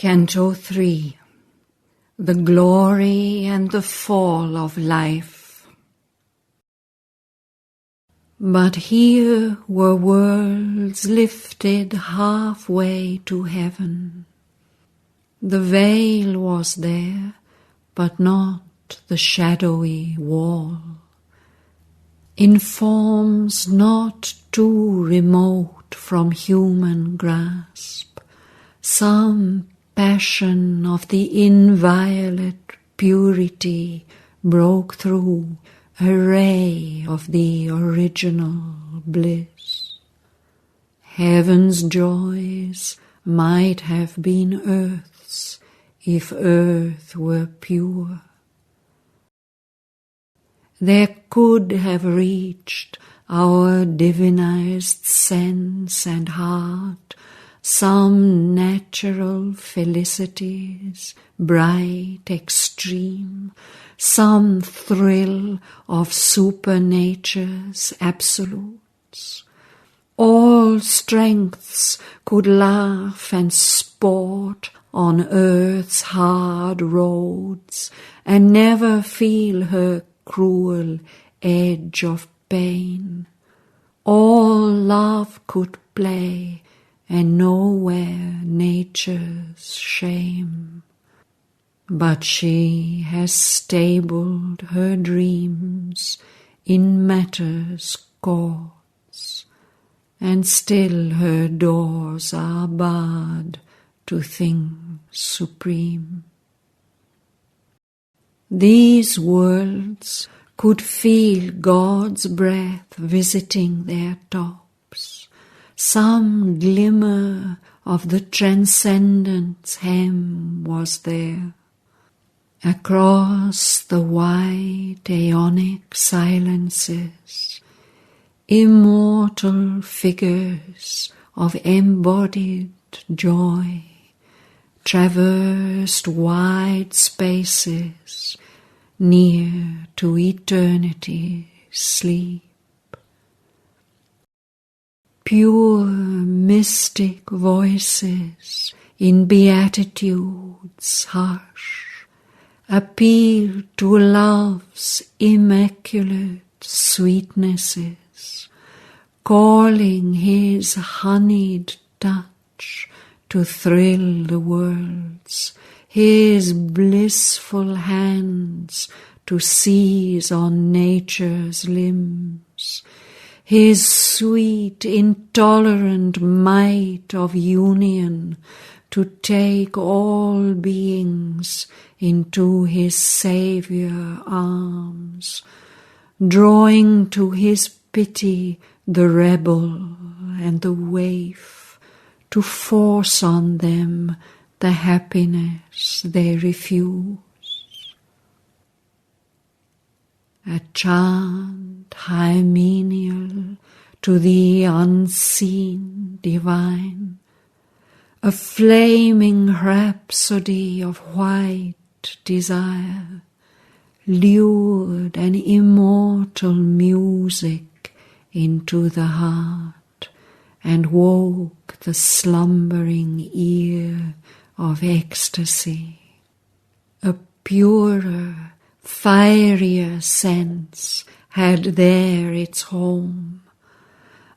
Canto 3. The Glory and the Fall of Life. But here were worlds lifted halfway to heaven. The veil was there, but not the shadowy wall. In forms not too remote from human grasp, some passion of the inviolate purity broke through a ray of the original bliss. Heaven's joys might have been earth's if earth were pure. There could have reached our divinized sense and heart some natural felicities, bright, extreme, some thrill of supernature's absolutes. All strengths could laugh and sport on earth's hard roads and never feel her cruel edge of pain. All love could play, and nowhere nature's shame. But she has stabled her dreams in matter's courts, and still her doors are barred to things supreme. These worlds could feel God's breath visiting their tops. Some glimmer of the transcendent's hem was there. Across the wide aeonic silences, immortal figures of embodied joy traversed wide spaces near to eternity's sleep. Pure mystic voices in beatitude's hush appeal to love's immaculate sweetnesses, calling his honeyed touch to thrill the worlds, his blissful hands to seize on nature's limbs, his sweet, intolerant might of union to take all beings into his Saviour arms, drawing to his pity the rebel and the waif, to force on them the happiness they refuse. A chant hymeneal to the unseen divine, a flaming rhapsody of white desire, lured an immortal music into the heart, and woke the slumbering ear of ecstasy. A purer, fierier sense had there its home,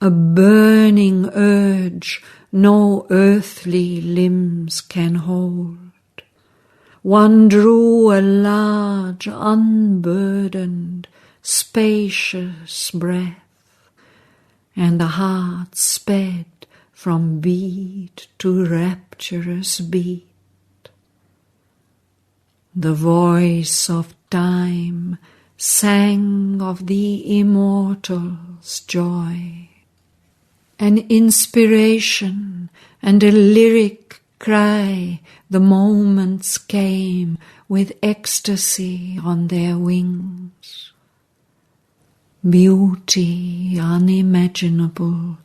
a burning urge no earthly limbs can hold. One drew a large, unburdened, spacious breath, and the heart sped from beat to rapturous beat. The voice of time sang of the immortal's joy. An inspiration and a lyric cry the moments came with ecstasy on their wings. Beauty unimaginable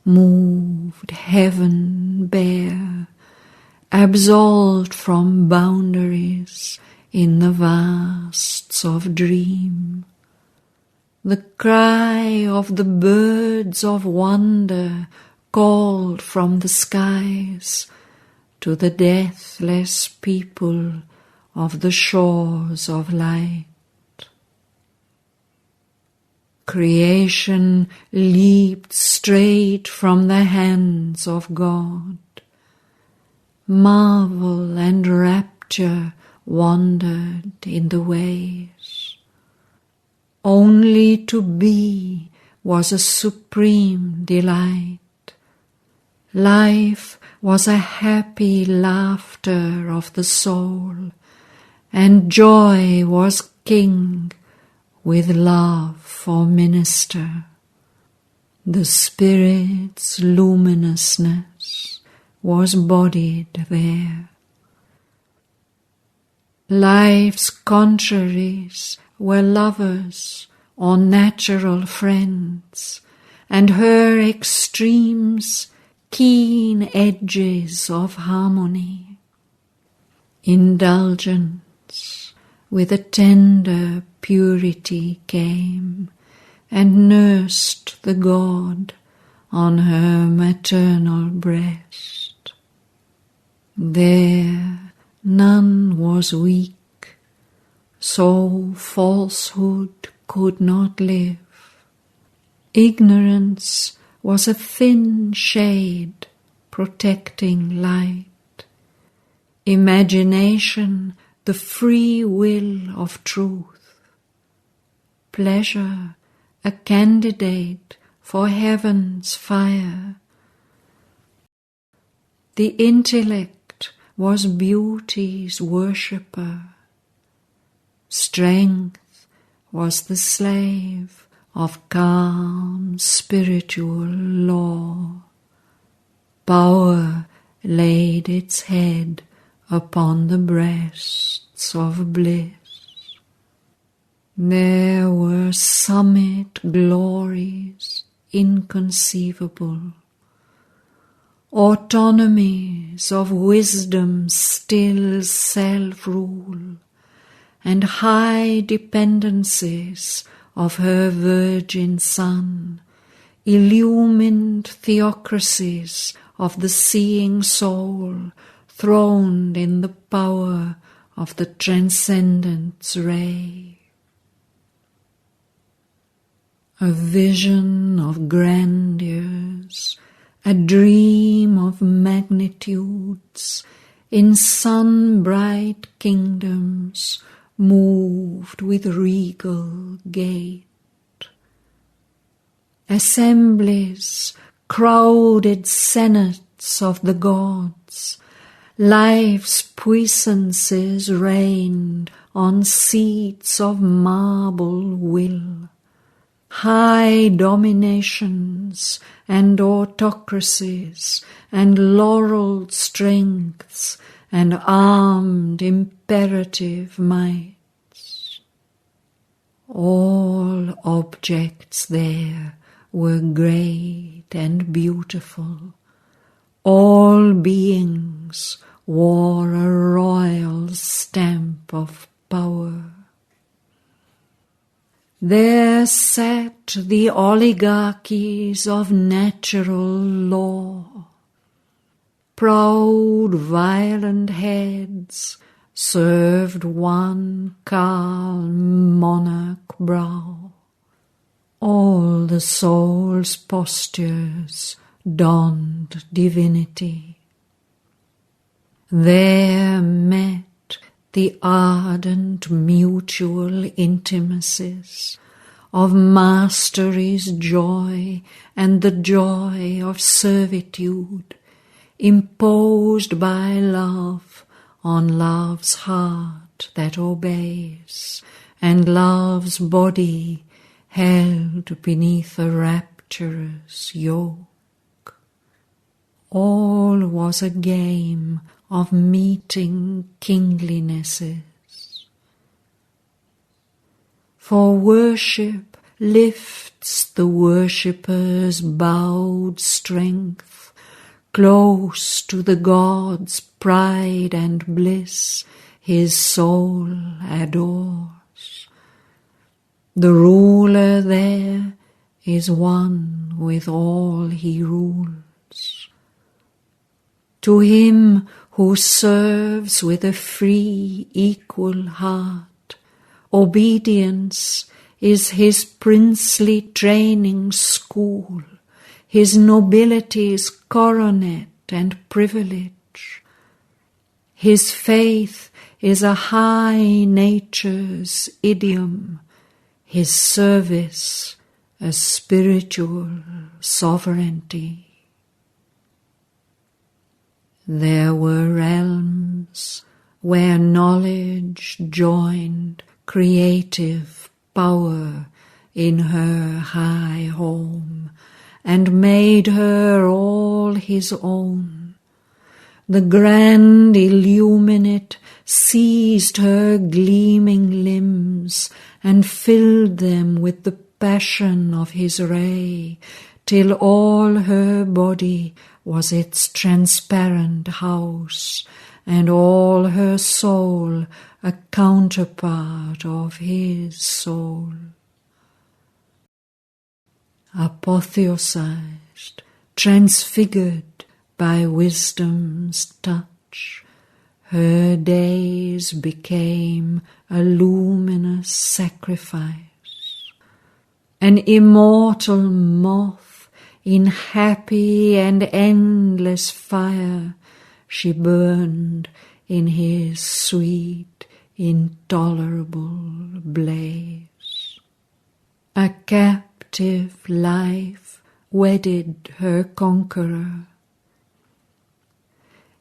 moved heaven bare, absolved from boundaries in the vasts of dream. The cry of the birds of wonder called from the skies, to the deathless people of the shores of light. Creation leaped straight from the hands of God. Marvel and rapture wandered in the ways. Only to be was a supreme delight. Life was a happy laughter of the soul, and joy was king with love for minister. The Spirit's luminousness was bodied there. Life's contraries were lovers or natural friends, and her extremes keen edges of harmony. Indulgence with a tender purity came and nursed the God on her maternal breast. There none was weak, so falsehood could not live. Ignorance was a thin shade protecting light. Imagination the free will of truth. Pleasure a candidate for heaven's fire. The intellect was beauty's worshipper. Strength was the slave of calm spiritual law. Power laid its head upon the breasts of bliss. There were summit glories inconceivable, autonomies of wisdom's still self-rule, and high dependencies of her virgin Son, illumined theocracies of the seeing soul, throned in the power of the Transcendent's ray. A vision of grandeurs, a dream of magnitudes, in sun-bright kingdoms moved with regal gait. Assemblies, crowded senates of the gods, life's puissances reigned on seats of marble will. High dominations and autocracies and laurelled strengths and armed imperative mights. All objects there were great and beautiful. All beings wore a royal stamp of power. There sat the oligarchies of natural law. Proud, violent heads served one calm monarch brow. All the soul's postures donned divinity. There met the ardent mutual intimacies of mastery's joy and the joy of servitude, imposed by love on love's heart that obeys, and love's body held beneath a rapturous yoke. All was a game of meeting kinglinesses. For worship lifts the worshipper's bowed strength, close to the God's pride and bliss his soul adores. The ruler there is one with all he rules. To him who serves with a free, equal heart. Obedience is his princely training school, his nobility's coronet and privilege. His faith is a high nature's idiom, his service a spiritual sovereignty. There were realms where knowledge joined creative power in her high home and made her all his own. The grand illuminate seized her gleaming limbs and filled them with the passion of his ray, till all her body was its transparent house, and all her soul a counterpart of his soul. Apotheosized, transfigured by wisdom's touch, her days became a luminous sacrifice. An immortal moth in happy and endless fire, she burned in his sweet, intolerable blaze. A captive life wedded her conqueror.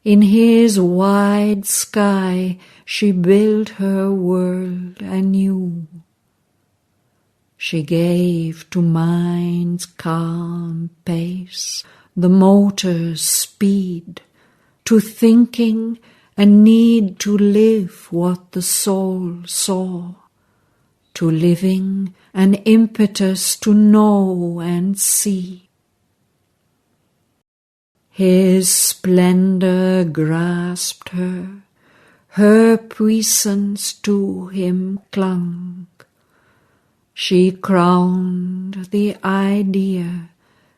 In his wide sky she built her world anew. She gave to mind's calm pace the motor's speed, to thinking a need to live what the soul saw, to living an impetus to know and see. His splendor grasped her puissance to him clung. She crowned the idea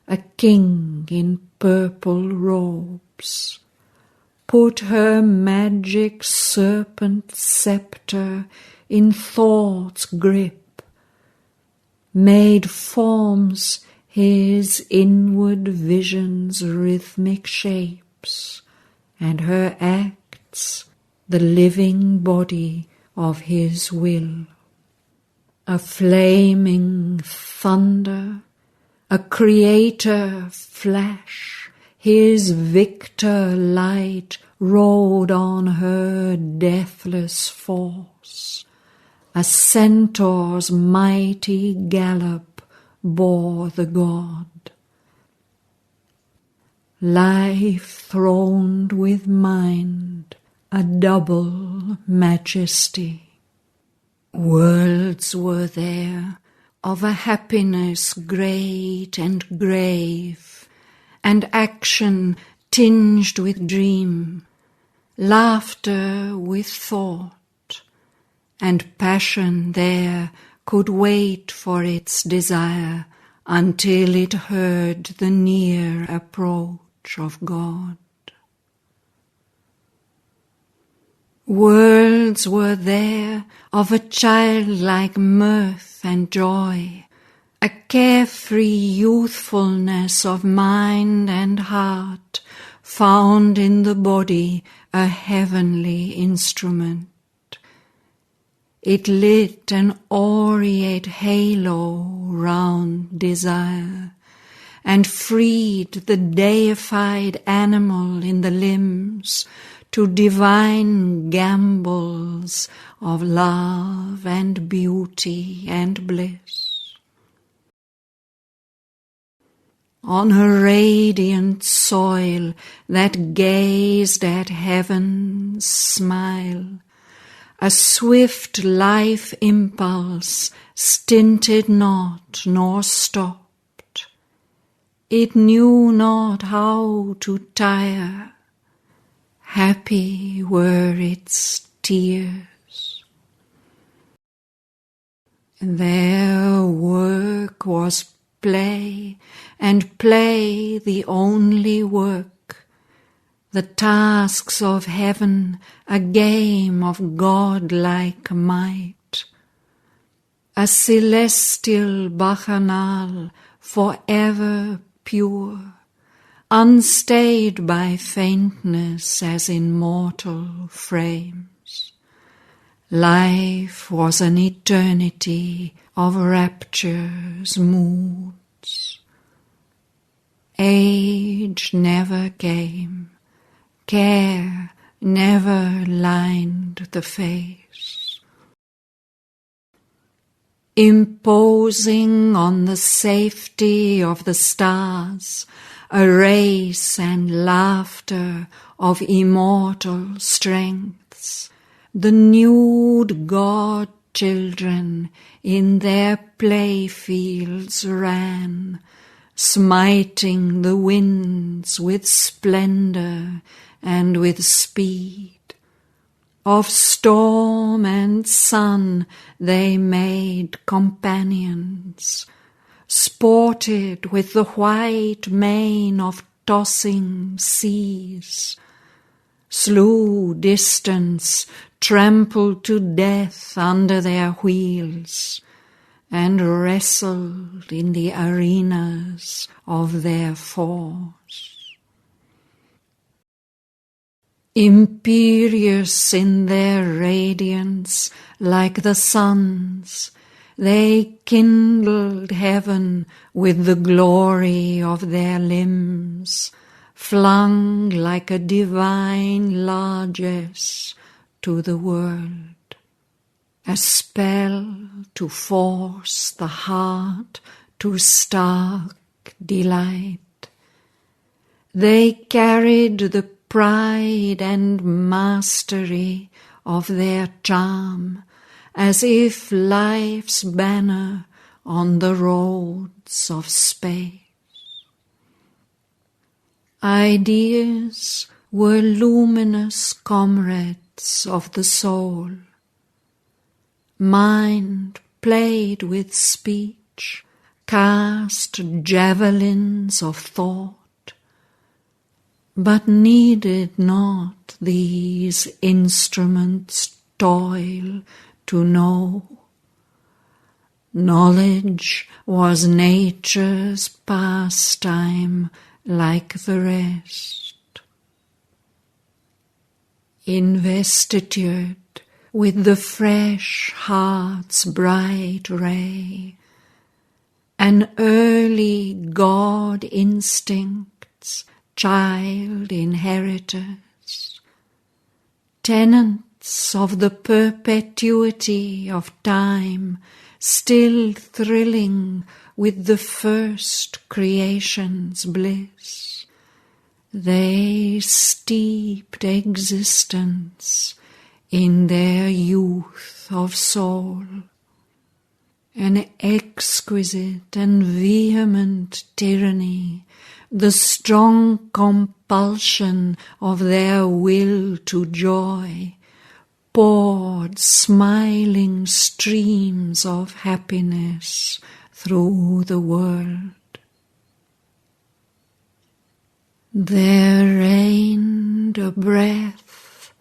a king in purple robes, put her magic serpent scepter in thought's grip, made forms his inward vision's rhythmic shapes, and her acts the living body of his will. A flaming thunder, a creator flash, his victor light rode on her deathless force. A centaur's mighty gallop bore the god. Life throned with mind, a double majesty. Worlds were there of a happiness great and grave, and action tinged with dream, laughter with thought, and passion there could wait for its desire until it heard the near approach of God. Worlds were there of a childlike mirth and joy, a carefree youthfulness of mind and heart, found in the body a heavenly instrument. It lit an aureate halo round desire, and freed the deified animal in the limbs to divine gambols of love and beauty and bliss. On a radiant soil that gazed at heaven's smile, a swift life impulse stinted not nor stopped. It knew not how to tire. Happy were its tears. Their work was play, and play the only work, the tasks of heaven a game of godlike might, a celestial bacchanal forever pure, unstayed by faintness as in mortal frames. Life was an eternity of rapture's moods. Age never came, care never lined the face. Imposing on the safety of the stars a race and laughter of immortal strengths, the nude god-children in their playfields ran, smiting the winds with splendor and with speed. Of storm and sun they made companions, sported with the white mane of tossing seas, slew distance, trampled to death under their wheels, and wrestled in the arenas of their force. Imperious in their radiance like the suns, they kindled heaven with the glory of their limbs, flung like a divine largesse to the world, a spell to force the heart to stark delight. They carried the pride and mastery of their charm, as if life's banner on the roads of space. Ideas were luminous comrades of the soul. Mind played with speech, cast javelins of thought, but needed not these instruments toil to know. Knowledge was nature's pastime like the rest. Investitured with the fresh heart's bright ray, an early God instinct's child inheritors, tenants of the perpetuity of time, still thrilling with the first creation's bliss, they steeped existence in their youth of soul, an exquisite and vehement tyranny, the strong compulsion of their will to joy, poured smiling streams of happiness through the world. There reigned a breath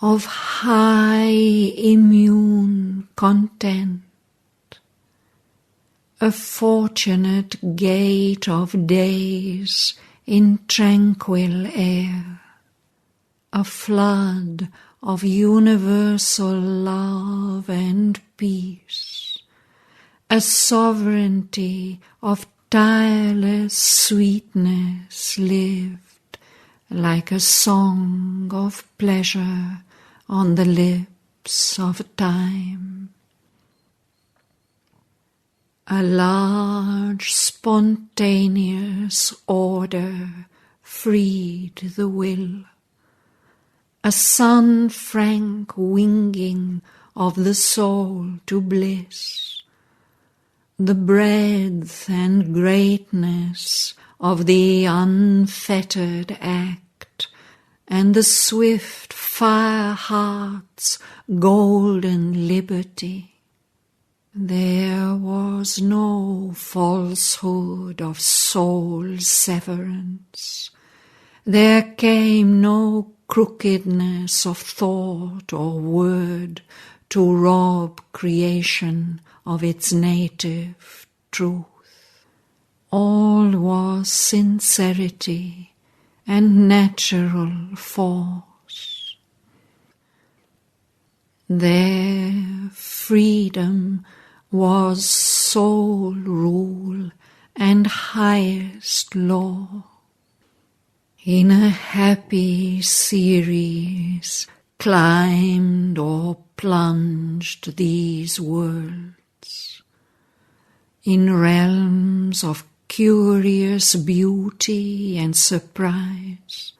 of high immune content, a fortunate gate of days in tranquil air, a flood of universal love and peace, a sovereignty of tireless sweetness lived like a song of pleasure on the lips of time. A large spontaneous order freed the will, a sun-frank winging of the soul to bliss, the breadth and greatness of the unfettered act, and the swift fire heart's golden liberty. There was no falsehood of soul severance, There came no crookedness of thought or word to rob creation of its native truth. All was sincerity and natural force. Their freedom was sole rule and highest law. In a happy series climbed or plunged these worlds, in realms of curious beauty and surprise,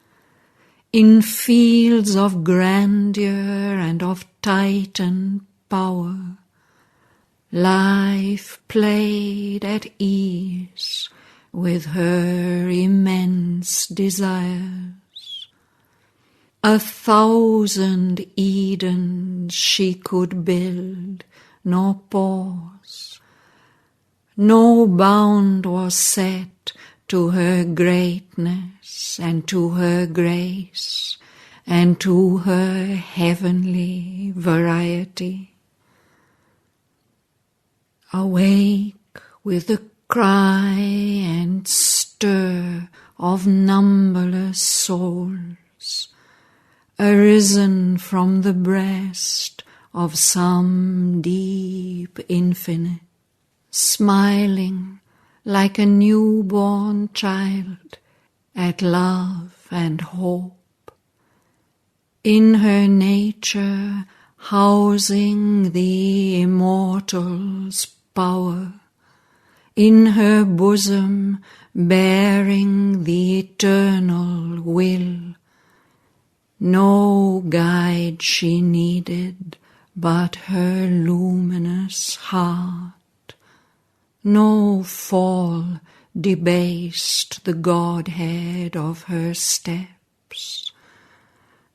in fields of grandeur and of Titan power. Life played at ease with her immense desires. 1,000 Edens she could build, nor pause. No bound was set to her greatness and to her grace and to her heavenly variety. Awake with the cry and stir of numberless souls, arisen from the breast of some deep infinite, smiling like a newborn child at love and hope, in her nature housing the immortal's power, in her bosom bearing the eternal will. No guide she needed but her luminous heart. No fall debased the Godhead of her steps.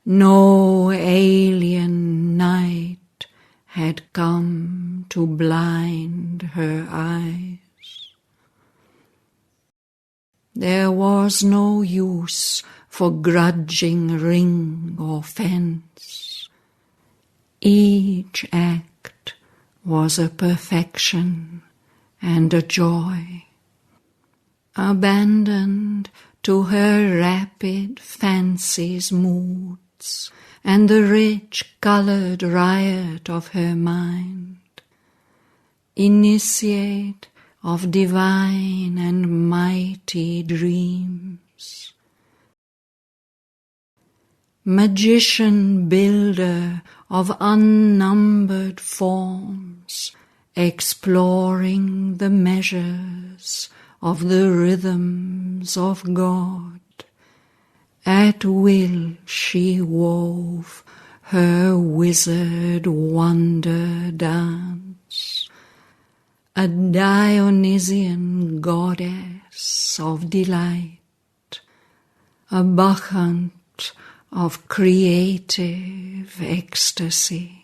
No alien night had come to blind her eyes. There was no use for grudging ring or fence. Each act was a perfection and a joy. Abandoned to her rapid fancy's moods and the rich coloured riot of her mind, initiate of divine and mighty dreams, magician builder of unnumbered forms, exploring the measures of the rhythms of God. At will she wove her wizard wonder dance, a Dionysian goddess of delight, a bacchant of creative ecstasy.